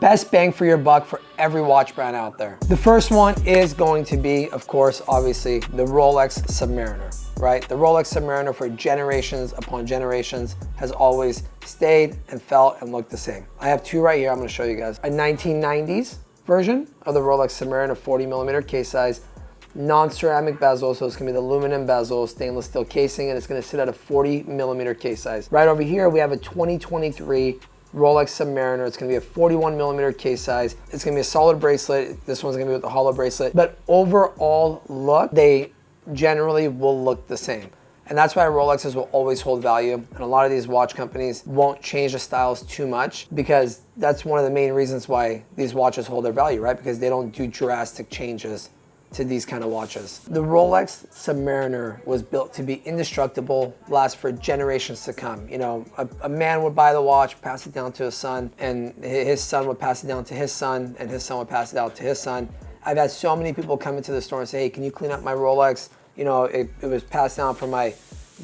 best bang for your buck for every watch brand out there. The first one is going to be, of course, obviously, the Rolex Submariner, right? The Rolex Submariner for generations upon generations has always stayed and felt and looked the same. I have two right here I'm gonna show you guys. A 1990s version of the Rolex Submariner, 40mm case size, non-ceramic bezel, so it's gonna be the aluminum bezel, stainless steel casing, and it's gonna sit at a 40mm case size. Right over here, we have a 2023 Rolex Submariner. It's gonna be a 41mm case size. It's gonna be a solid bracelet. This one's gonna be with the hollow bracelet. But overall look, they generally will look the same. And that's why Rolexes will always hold value. And a lot of these watch companies won't change the styles too much, because that's one of the main reasons why these watches hold their value, right? Because they don't do drastic changes to these kind of watches. The Rolex Submariner was built to be indestructible, last for generations to come. You know, a man would buy the watch, pass it down to his son, and his son would pass it down to his son, and his son would pass it out to his son. I've had so many people come into the store and say, hey, can you clean up my Rolex? You know, it was passed down from my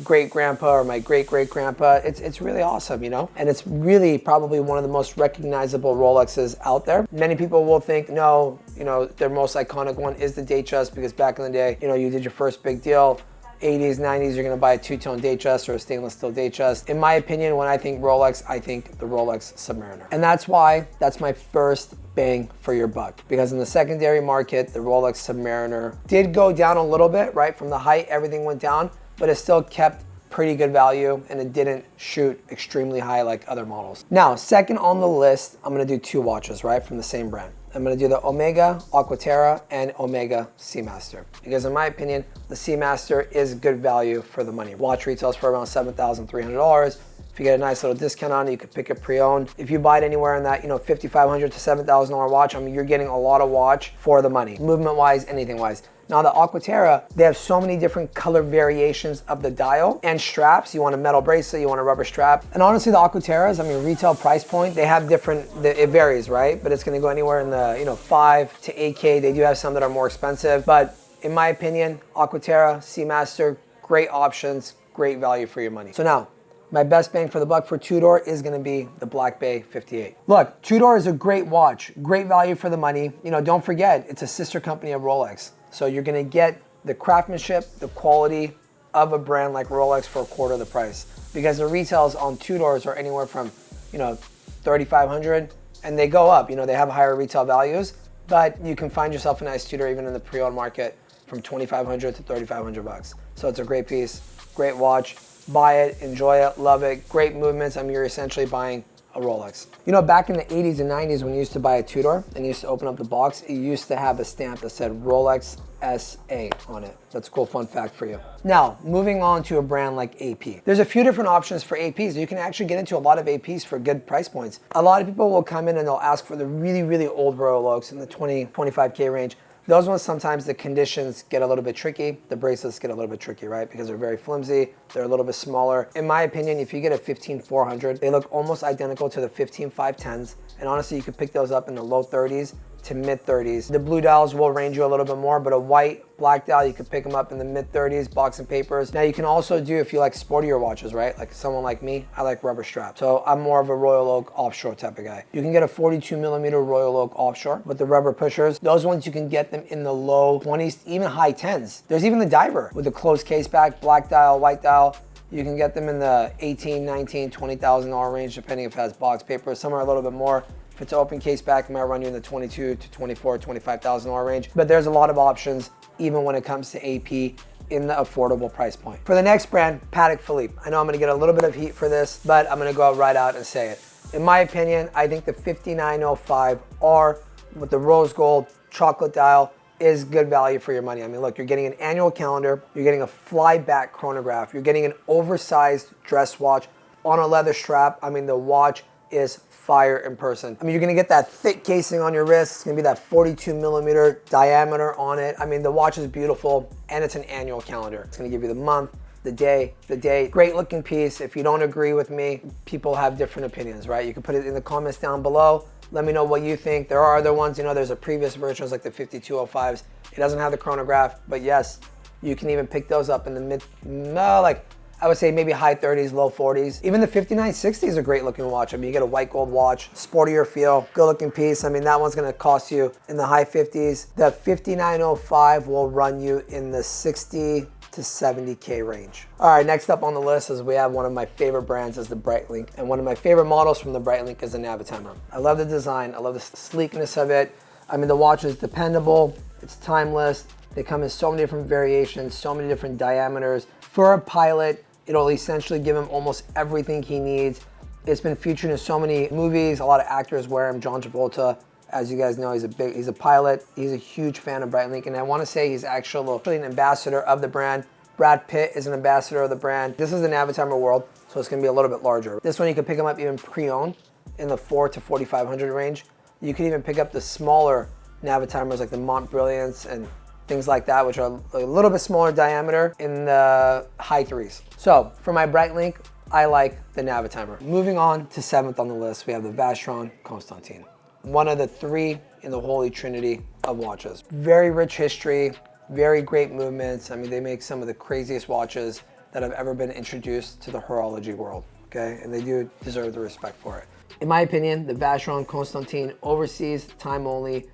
great-grandpa or my great-great-grandpa. It's really awesome, you know? And it's really probably one of the most recognizable Rolexes out there. Many people will think, no, you know, their most iconic one is the Datejust, because back in the day, you know, you did your first big deal, 80s, 90s, you're gonna buy a two-tone Datejust or a stainless steel Datejust. In my opinion, when I think Rolex, I think the Rolex Submariner. And that's why that's my first bang for your buck, because in the secondary market, the Rolex Submariner did go down a little bit, right? From the height, everything went down, but it still kept pretty good value, and it didn't shoot extremely high like other models. Now, second on the list, I'm gonna do two watches, right, from the same brand. I'm gonna do the Omega Aquaterra and Omega Seamaster, because in my opinion, the Seamaster is good value for the money. Watch retails for around $7,300. If you get a nice little discount on it, you could pick it pre-owned. If you buy it anywhere in that, you know, $5,500 to $7,000 watch, I mean, you're getting a lot of watch for the money, movement-wise, anything-wise. Now the Aquaterra, they have so many different color variations of the dial and straps. You want a metal bracelet, you want a rubber strap. And honestly, the Aquaterras, I mean, retail price point, they have different, it varies, right? But it's gonna go anywhere in the, you know, 5 to 8K. They do have some that are more expensive. But in my opinion, Aquaterra, Seamaster, great options, great value for your money. So now, my best bang for the buck for Tudor is gonna be the Black Bay 58. Look, Tudor is a great watch, great value for the money. You know, don't forget, it's a sister company of Rolex. So you're gonna get the craftsmanship, the quality of a brand like Rolex for a quarter of the price. Because the retails on Tudors are anywhere from, you know, $3,500, and they go up. You know, they have higher retail values, but you can find yourself a nice Tudor even in the pre-owned market from $2,500 to $3,500. So it's a great piece, great watch. Buy it, enjoy it, love it, great movements. I mean, you're essentially buying a Rolex. You know, back in the 80s and 90s when you used to buy a Tudor and you used to open up the box, it used to have a stamp that said Rolex SA on it. That's a cool fun fact for you. Now, moving on to a brand like AP. There's a few different options for APs. You can actually get into a lot of APs for good price points. A lot of people will come in and they'll ask for the really, really old Royal Oaks in the 20, 25K range. Those ones, sometimes the conditions get a little bit tricky. The bracelets get a little bit tricky, right? Because they're very flimsy, they're a little bit smaller. In my opinion, if you get a 15400, they look almost identical to the 15510s. And honestly, you could pick those up in the low 30s to mid 30s. The blue dials will range you a little bit more, but a white, black dial, you could pick them up in the mid 30s, box and papers. Now you can also do, if you like sportier watches, right? Like someone like me, I like rubber straps. So I'm more of a Royal Oak offshore type of guy. You can get a 42mm Royal Oak offshore with the rubber pushers. Those ones, you can get them in the low 20s, even high 10s. There's even the diver with the closed case back, black dial, white dial. You can get them in the $18,000, $19,000, $20,000 range, depending if it has box paper. Some are a little bit more. If it's open case back, it might run you in the $22,000 to $24,000, $25,000 range. But there's a lot of options, even when it comes to AP in the affordable price point. For the next brand, Patek Philippe. I know I'm gonna get a little bit of heat for this, but I'm gonna go right out and say it. In my opinion, I think the 5905R with the rose gold chocolate dial is good value for your money. I mean, look, you're getting an annual calendar, you're getting a flyback chronograph, you're getting an oversized dress watch on a leather strap. I mean, the watch is fire in person. I mean, you're gonna get that thick casing on your wrist. It's gonna be that 42mm diameter on it. I mean, the watch is beautiful, and it's an annual calendar. It's gonna give you the month, the day, the date. Great looking piece. If you don't agree with me, people have different opinions, right? You can put it in the comments down below. Let me know what you think. There are other ones, you know, there's a previous versions like the 5205s. It doesn't have the chronograph, but yes, you can even pick those up in the I would say maybe high 30s, low 40s. Even the 5960 is a great looking watch. I mean, you get a white gold watch, sportier feel, good looking piece. I mean, that one's gonna cost you in the high 50s. The 5905 will run you in the 60 to 70K range. All right, next up on the list is we have one of my favorite brands is the Breitling. And one of my favorite models from the Breitling is the Navitimer. I love the design, I love the sleekness of it. I mean, the watch is dependable, it's timeless. They come in so many different variations, so many different diameters. For a pilot, it'll essentially give him almost everything he needs. It's been featured in so many movies. A lot of actors wear them. John Travolta, as you guys know, he's a pilot. He's a huge fan of Breitling, and I want to say he's actually an ambassador of the brand. Brad Pitt is an ambassador of the brand. This is the Navitimer World, so it's going to be a little bit larger. This one you can pick them up even pre-owned in the 4 to 4,500 range. You can even pick up the smaller Navitimers like the Mont Brilliance and things like that, which are a little bit smaller diameter in the high 3s. So for my Breitling, I like the Navitimer. Moving on to 7th on the list, we have the Vacheron Constantin. One of the 3 in the holy trinity of watches. Very rich history, very great movements. I mean, they make some of the craziest watches that have ever been introduced to the horology world, okay? And they do deserve the respect for it. In my opinion, the Vacheron Constantin overseas, time only,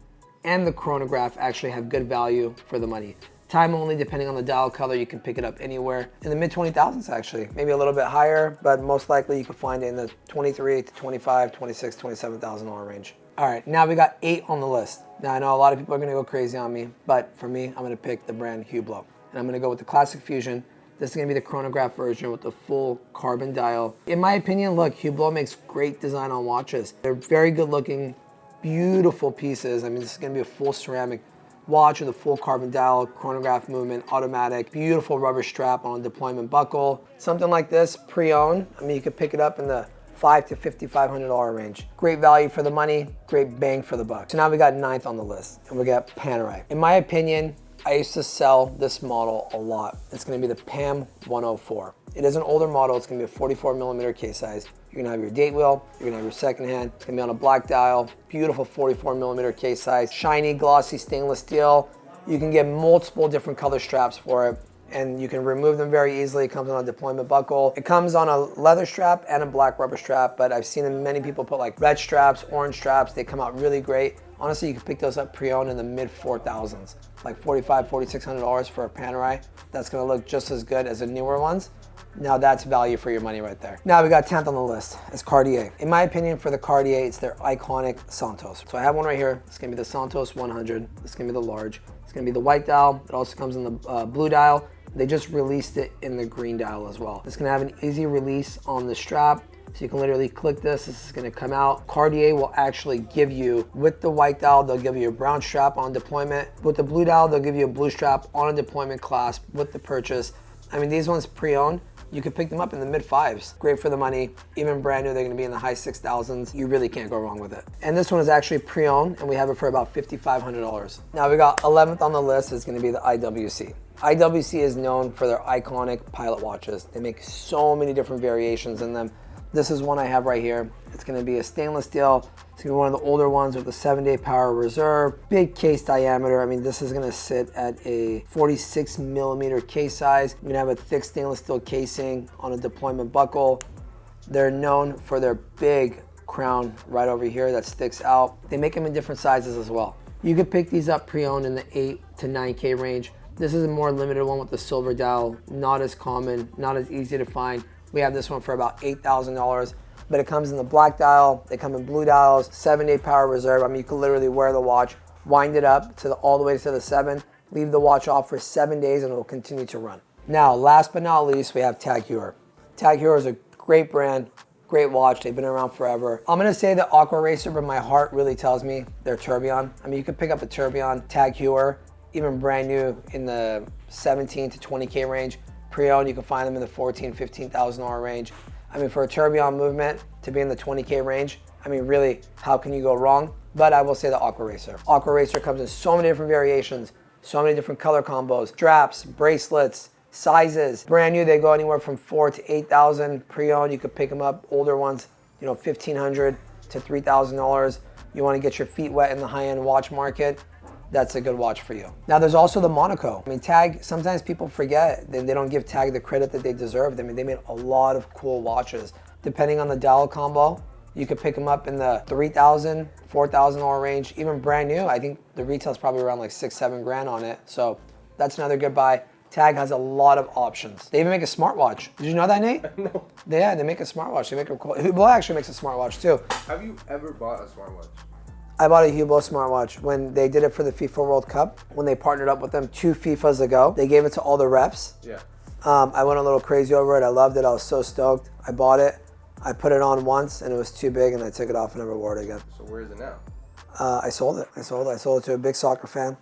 and the chronograph actually have good value for the money. Time only, depending on the dial color, you can pick it up anywhere in the mid 20,000s actually. Maybe a little bit higher, but most likely you can find it in the 23 to 25, 26, $27,000 range. All right, now we got 8 on the list. Now I know a lot of people are gonna go crazy on me, but for me, I'm gonna pick the brand Hublot. And I'm gonna go with the Classic Fusion. This is gonna be the chronograph version with the full carbon dial. In my opinion, look, Hublot makes great design on watches. They're very good looking, beautiful pieces. I mean, this is gonna be a full ceramic watch with a full carbon dial, chronograph movement, automatic, beautiful rubber strap on a deployment buckle. Something like this, pre-owned, I mean, you could pick it up in the $500 to $5,500 range. Great value for the money, great bang for the buck. So now we got 9th on the list, and we got Panerai. In my opinion, I used to sell this model a lot. It's gonna be the PAM 104. It is an older model. It's gonna be a 44mm case size. You're gonna have your date wheel, you're gonna have your second hand. It's gonna be on a black dial, beautiful 44mm case size, shiny, glossy stainless steel. You can get multiple different color straps for it, and you can remove them very easily. It comes on a deployment buckle. It comes on a leather strap and a black rubber strap, but I've seen many people put like red straps, orange straps. They come out really great. Honestly, you can pick those up pre-owned in the mid 4,000s, like $4,500, $4,600 for a Panerai. That's gonna look just as good as the newer ones. Now that's value for your money right there. Now we got 10th on the list, it's Cartier. In my opinion, for the Cartier, it's their iconic Santos. So I have one right here. It's gonna be the Santos 100. It's gonna be the large. It's gonna be the white dial. It also comes in the blue dial. They just released it in the green dial as well. It's gonna have an easy release on the strap. So you can literally click this is gonna come out. Cartier will actually give you, with the white dial, they'll give you a brown strap on deployment. With the blue dial, they'll give you a blue strap on a deployment clasp with the purchase. I mean, these ones pre-owned, you could pick them up in the mid 5s. Great for the money, even brand new, they're gonna be in the high 6,000s. You really can't go wrong with it. And this one is actually pre-owned, and we have it for about $5,500. Now we got 11th on the list is gonna be the IWC. IWC is known for their iconic pilot watches. They make so many different variations in them. This is one I have right here. It's gonna be a stainless steel. It's gonna be one of the older ones with the 7-day power reserve, big case diameter. I mean, this is gonna sit at a 46mm case size. You're gonna have a thick stainless steel casing on a deployment buckle. They're known for their big crown right over here that sticks out. They make them in different sizes as well. You could pick these up pre-owned in the 8 to 9K range. This is a more limited one with the silver dial, not as common, not as easy to find. We have this one for about $8,000, but it comes in the black dial, they come in blue dials, 7-day power reserve. I mean, you can literally wear the watch, wind it up to all the way to the 7, leave the watch off for 7 days, and it will continue to run. Now, last but not least, we have TAG Heuer. TAG Heuer is a great brand, great watch. They've been around forever. I'm gonna say the Aqua Racer, but my heart really tells me they're Tourbillon. I mean, you can pick up a Tourbillon TAG Heuer, even brand new in the 17 to 20K range. Pre-owned, you can find them in the $14,000, $15,000 range. I mean, for a tourbillon movement to be in the 20K range, I mean, really, how can you go wrong? But I will say the Aqua Racer. Aqua Racer comes in so many different variations, so many different color combos, straps, bracelets, sizes. Brand new, they go anywhere from $4,000 to $8,000. Pre-owned, you could pick them up. Older ones, you know, $1,500 to $3,000. You want to get your feet wet in the high-end watch market. that's a good watch for you. Now there's also the Monaco. I mean, Tag, sometimes people forget, they don't give Tag the credit that they deserve. I mean, they made a lot of cool watches. Depending on the dial combo, you could pick them up in the $3,000, $4,000 range, even brand new. I think the retail's probably around like 6-7 grand on it. So that's another good buy. Tag has a lot of options. They even make a smartwatch. Did you know that, Nate? No. Yeah, they make a smartwatch. They make a cool, Hublot actually makes a smartwatch too. Have you ever bought a smartwatch? I bought a Hublot smartwatch when they did it for the FIFA World Cup. When they partnered up with them 2 FIFAs ago, they gave it to all the refs. Yeah. I went a little crazy over it. I loved it. I was so stoked. I bought it. I put it on once and it was too big and I took it off and never wore it again. So where is it now? I sold it. I sold it to a big soccer fan.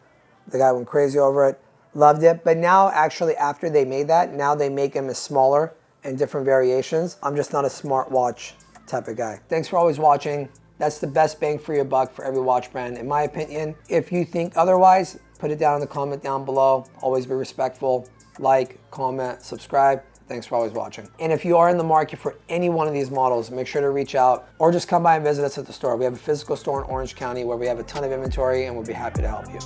The guy went crazy over it. Loved it. But now actually after they made that, now they make them as smaller and different variations. I'm just not a smartwatch type of guy. Thanks for always watching. That's the best bang for your buck for every watch brand, in my opinion. If you think otherwise, put it down in the comment down below. Always be respectful. Like, comment, subscribe. Thanks for always watching. And if you are in the market for any one of these models, make sure to reach out or just come by and visit us at the store. We have a physical store in Orange County where we have a ton of inventory and we'll be happy to help you.